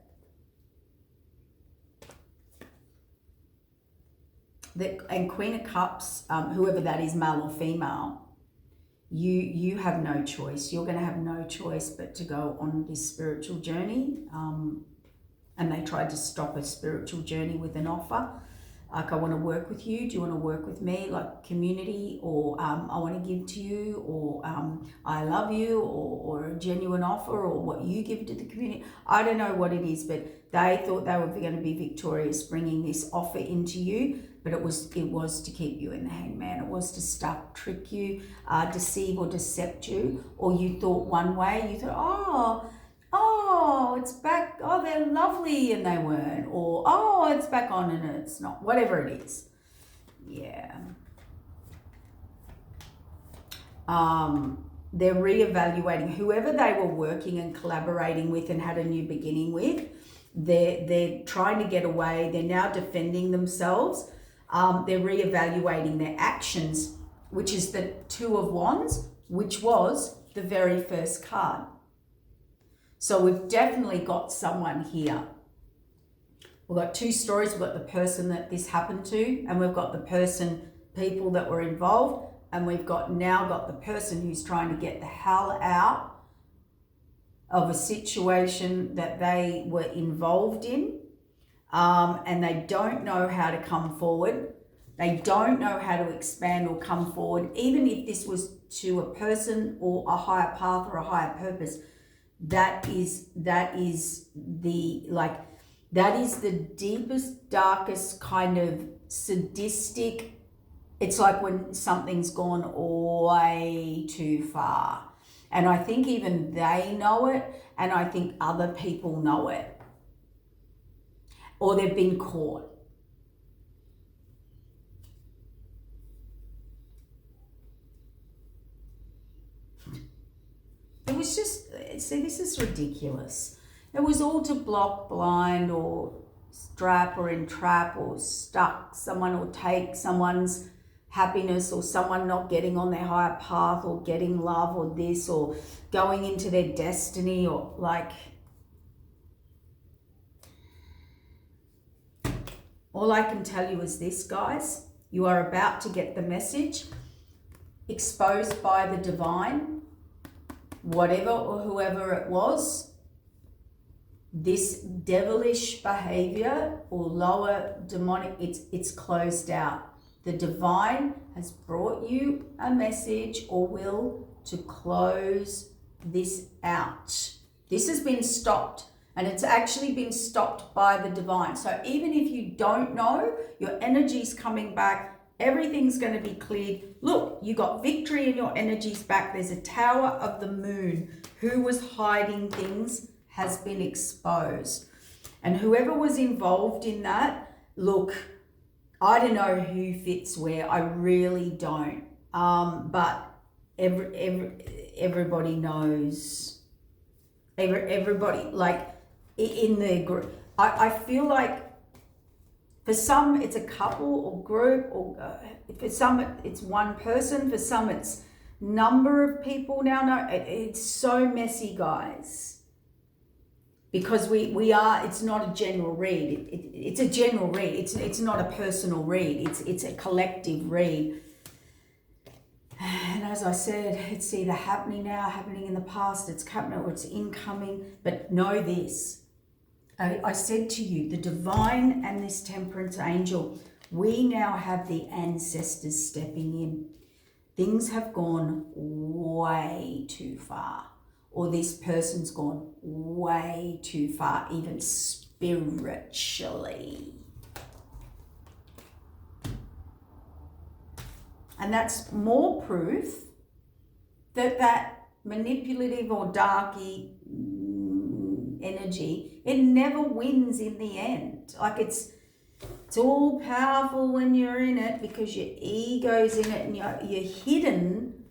[SPEAKER 1] And Queen of Cups, whoever that is, male or female, you have no choice. You're going to have no choice but to go on this spiritual journey. And they tried to stop a spiritual journey with an offer. Like, I want to work with you. Do you want to work with me? Like community, or I want to give to you, or I love you, or a genuine offer, or what you give to the community. I don't know what it is, but they thought they were going to be victorious bringing this offer into you. But it was to keep you in the hangman. It was to stuff, trick you, deceive or decept you. Or you thought one way, you thought, oh, it's back, oh, they're lovely, and they weren't. Or, oh, it's back on and it's not. Whatever it is. Yeah. They're reevaluating whoever they were working and collaborating with and had a new beginning with. They're trying to get away. They're now defending themselves. They're reevaluating their actions, which is the Two of Wands, which was the very first card. So we've definitely got someone here. We've got two stories. We've got the person that this happened to, and we've got the people that were involved, and we've now got the person who's trying to get the hell out of a situation that they were involved in. And they don't know how to come forward. They don't know how to expand or come forward. Even if this was to a person or a higher path or a higher purpose, that is the deepest, darkest kind of sadistic. It's like when something's gone way too far. And I think even they know it, and I think other people know it. Or they've been caught. It was just, see, this is ridiculous. It was all to block, blind, or strap, or entrap, or stuck someone, or take someone's happiness, or someone not getting on their higher path, or getting love, or this, or going into their destiny, or like... All I can tell you is this, guys. You are about to get the message exposed by the divine, whatever or whoever it was. This devilish behavior or lower demonic, it's closed out. The divine has brought you a message or will to close this out. This has been stopped. And it's actually been stopped by the divine. So even if you don't know, your energy's coming back. Everything's going to be cleared. Look, you got victory in your energy's back. There's a tower of the moon. Who was hiding things has been exposed. And whoever was involved in that, look, I don't know who fits where. I really don't. But everybody knows. Everybody, like... in the group, I feel like for some it's a couple or group, or for some it's one person, for some it's Number of people now know it's so messy, guys, because we are, it's not a general read. It's a general read. It's not a personal read. It's a collective read. And as I said, it's either happening now, happening in the past, it's happening, or it's incoming. But know this. I said to you, the divine and this temperance angel, we now have the ancestors stepping in. Things have gone way too far, or this person's gone way too far, even spiritually. And that's more proof that that manipulative or darky energy, it never wins in the end. Like it's all powerful when you're in it because your ego's in it and you're hidden.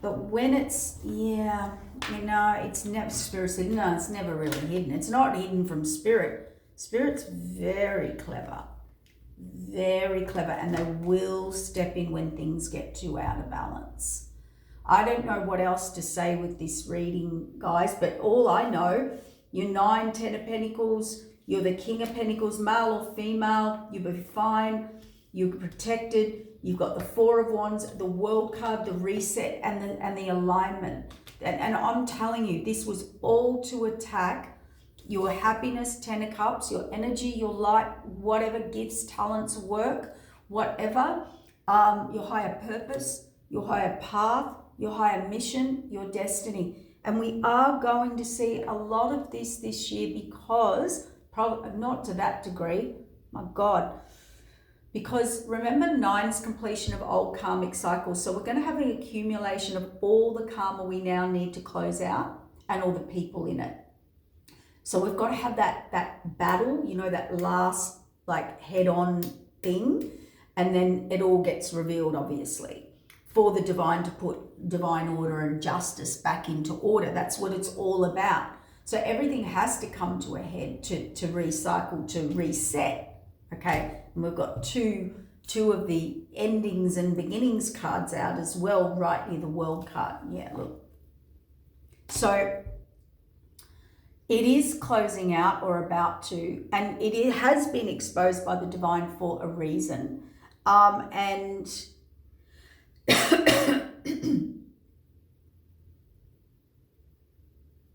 [SPEAKER 1] But when it's, it's never spiritually, it's never really hidden. It's not hidden from spirit. Spirit's very clever, and they will step in when things get too out of balance. I don't know what else to say with this reading, guys, but all I know, you're 9, 10 of Pentacles, you're the King of Pentacles, male or female, you'll be fine, you're protected, you've got the 4 of Wands, the World card, the reset, and the alignment. And I'm telling you, this was all to attack your happiness, 10 of Cups, your energy, your light, whatever gifts, talents, work, whatever, your higher purpose, your higher path, your higher mission, your destiny. And we are going to see a lot of this year because, probably not to that degree, my God, because remember 9's completion of old karmic cycles. So we're going to have an accumulation of all the karma we now need to close out and all the people in it. So we've got to have that battle, that last like head-on thing, and then it all gets revealed, obviously, for the divine to put divine order and justice back into order. That's what it's all about. So everything has to come to a head to recycle, to reset, okay? And we've got two of the endings and beginnings cards out as well, right near the World card. Yeah, look. So it is closing out or about to, and it has been exposed by the divine for a reason. And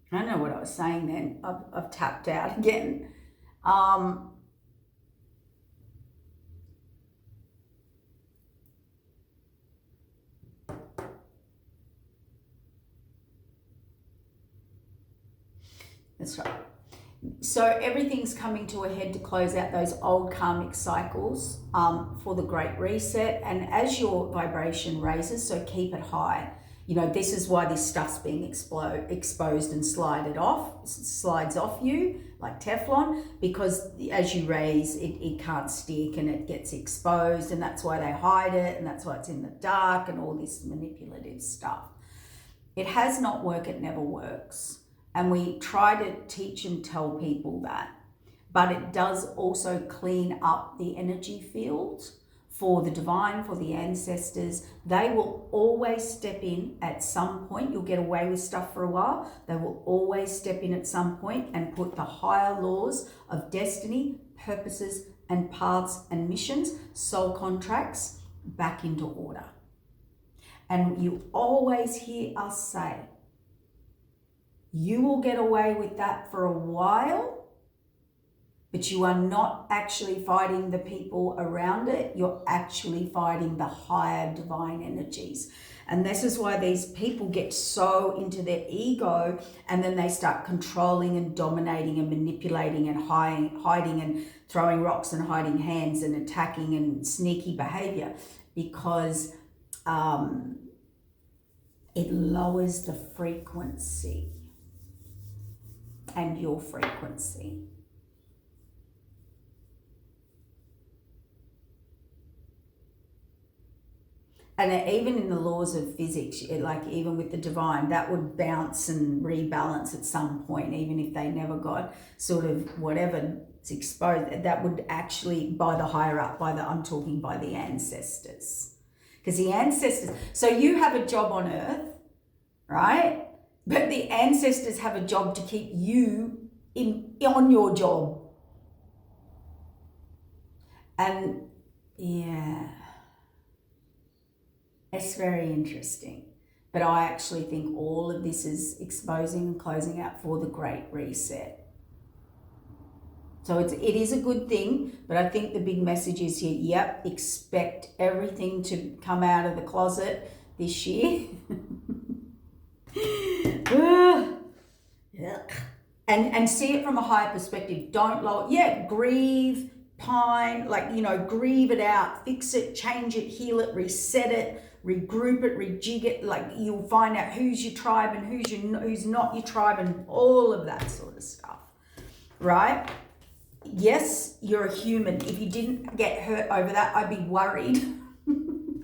[SPEAKER 1] I don't know what I was saying then. I've tapped out again. That's right. So everything's coming to a head to close out those old karmic cycles for the Great Reset. And as your vibration raises, so keep it high. This is why this stuff's being exposed and slides off you like Teflon, because as you raise, it can't stick and it gets exposed, and that's why they hide it, and that's why it's in the dark and all this manipulative stuff. It has not worked, it never works. And we try to teach and tell people that. But it does also clean up the energy field for the divine, for the ancestors. They will always step in at some point. You'll get away with stuff for a while. They will always step in at some point and put the higher laws of destiny, purposes, and paths and missions, soul contracts, back into order. And you always hear us say, you will get away with that for a while, but you are not actually fighting the people around it. You're actually fighting the higher divine energies. And this is why these people get so into their ego, and then they start controlling and dominating and manipulating and hiding and throwing rocks and hiding hands and attacking and sneaky behavior, because it lowers the frequency and your frequency. And even in the laws of physics, like even with the divine, that would bounce and rebalance at some point, even if they never got sort of whatever is exposed, that would actually, by the higher up, I'm talking by the ancestors. Because the ancestors, so you have a job on earth, right? But the ancestors have a job to keep you on your job. And yeah, it's very interesting. But I actually think all of this is exposing and closing out for the Great Reset. So it is a good thing, but I think the big message is here, yep, expect everything to come out of the closet this year. And see it from a higher perspective. Don't lower, grieve, pine, grieve it out, fix it, change it, heal it, reset it, regroup it, rejig it. Like, you'll find out who's your tribe and who's not your tribe and all of that sort of stuff, right? Yes, you're a human. If you didn't get hurt over that, I'd be worried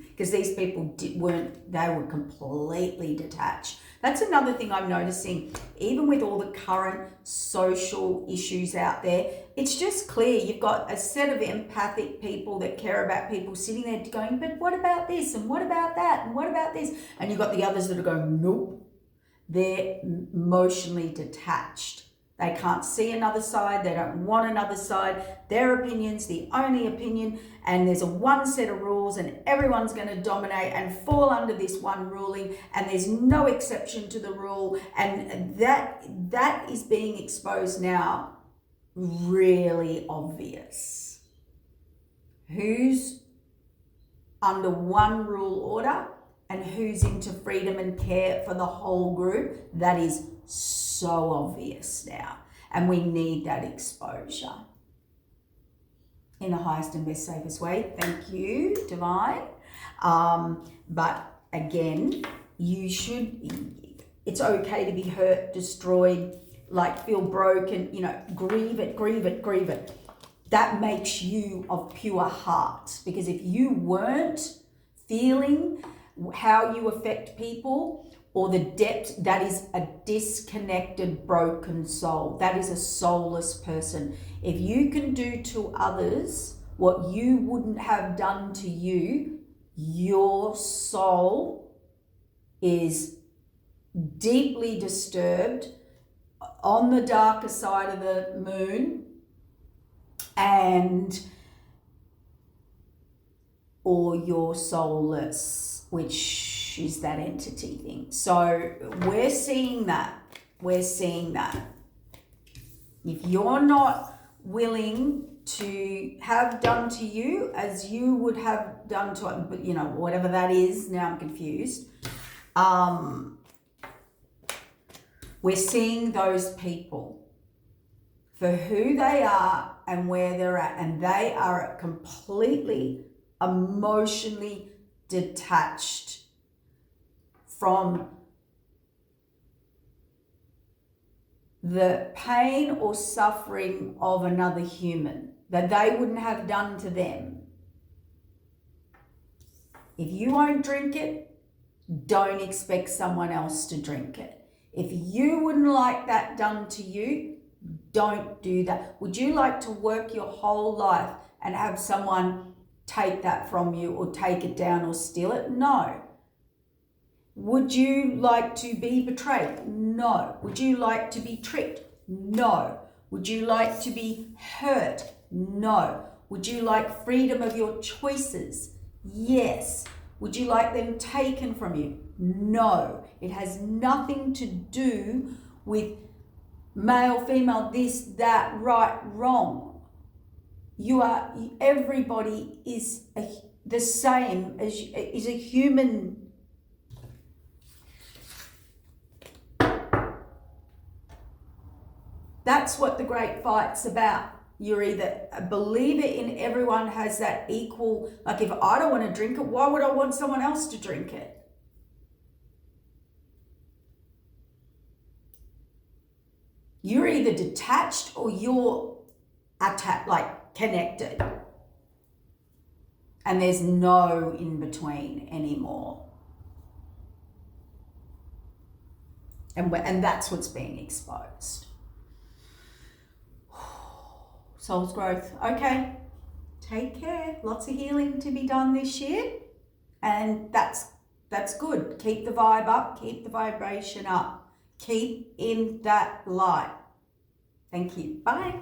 [SPEAKER 1] because these people they were completely detached. That's another thing I'm noticing, even with all the current social issues out there, it's just clear you've got a set of empathic people that care about people sitting there going, but what about this? And what about that? And what about this? And you've got the others that are going, nope. They're emotionally detached. They can't see another side. They don't want another side. Their opinion's the only opinion, and there's a one set of rules, and everyone's going to dominate and fall under this one ruling, and there's no exception to the rule. And that is being exposed now, really obvious. Who's under one rule order and who's into freedom and care for the whole group? That is so obvious now, and we need that exposure in the highest and best, safest way. Thank you, Divine. But again, it's okay to be hurt, destroyed, feel broken, grieve it. That makes you of pure heart, because if you weren't feeling how you affect people, or the depth, that is a disconnected, broken soul. That is a soulless person. If you can do to others what you wouldn't have done to you, your soul is deeply disturbed, on the darker side of the moon, or you're soulless, which is that entity thing. So we're seeing that. If you're not willing to have done to you as you would have done to, whatever that is, now I'm confused. We're seeing those people for who they are and where they're at, and they are completely emotionally detached from the pain or suffering of another human that they wouldn't have done to them. If you won't drink it, don't expect someone else to drink it. If you wouldn't like that done to you, don't do that. Would you like to work your whole life and have someone take that from you or take it down or steal it? No. Would you like to be betrayed? No. Would you like to be tricked? No. Would you like to be hurt? No. Would you like freedom of your choices? Yes. Would you like them taken from you? No. It has nothing to do with male, female, this, that, right, wrong. Everybody is the same is a human. That's what the great fight's about. You're either a believer in everyone has that equal, if I don't want to drink it, why would I want someone else to drink it? You're either detached or you're connected. And there's no in between anymore. And that's what's being exposed. Soul's growth. Okay. Take care. Lots of healing to be done this year. And that's good. Keep the vibe up, keep the vibration up. Keep in that light. Thank you. Bye.